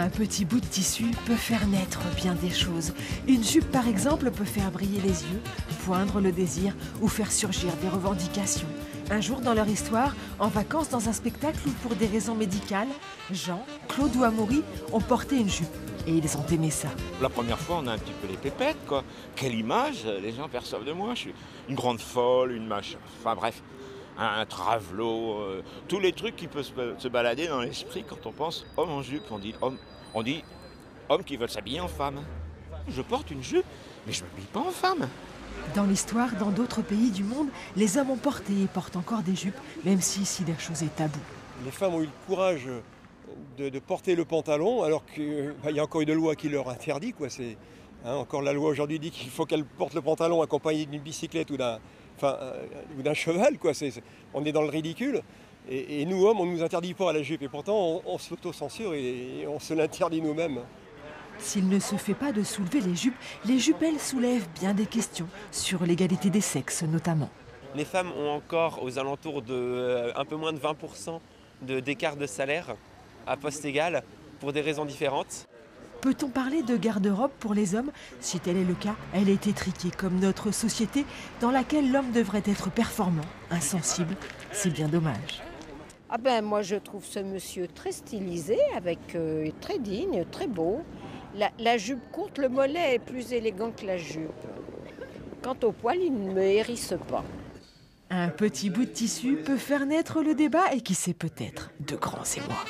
Un petit bout de tissu peut faire naître bien des choses. Une jupe, par exemple, peut faire briller les yeux, poindre le désir ou faire surgir des revendications. Un jour dans leur histoire, en vacances dans un spectacle où pour des raisons médicales, Jean, Claude ou Amaury ont porté une jupe. Et ils ont aimé ça. La première fois, on a un petit peu les pépettes, quoi. Quelle image les gens perçoivent de moi. Je suis une grande folle, une machin. Enfin bref, un travelot, tous les trucs qui peuvent se balader dans l'esprit quand on pense homme en jupe. On dit homme qui veulent s'habiller en femme. Je porte une jupe, mais je ne m'habille pas en femme. Dans l'histoire, dans d'autres pays du monde, les hommes ont porté et portent encore des jupes, même si ici la chose est taboue. Les femmes ont eu le courage de porter le pantalon, alors qu'il y a encore une loi qui leur interdit, quoi. Encore la loi aujourd'hui dit qu'il faut qu'elles portent le pantalon accompagné d'une bicyclette ou d'un cheval, quoi. On est dans le ridicule. Et nous, hommes, on ne nous interdit pas à la jupe. Et pourtant, on s'auto-censure et on se l'interdit nous-mêmes. S'il ne se fait pas de soulever les jupes, elles, soulèvent bien des questions, sur l'égalité des sexes notamment. Les femmes ont encore aux alentours de un peu moins de 20% d'écart de salaire à poste égal pour des raisons différentes. Peut-on parler de garde-robe pour les hommes? Si tel est le cas, elle est étriquée comme notre société dans laquelle l'homme devrait être performant, insensible. C'est bien dommage. Ah ben moi je trouve ce monsieur très stylisé, avec très digne, très beau. La jupe courte, le mollet est plus élégant que la jupe. Quant au poil, il ne me hérisse pas. Un petit bout de tissu peut faire naître le débat et qui sait peut-être de grands émois.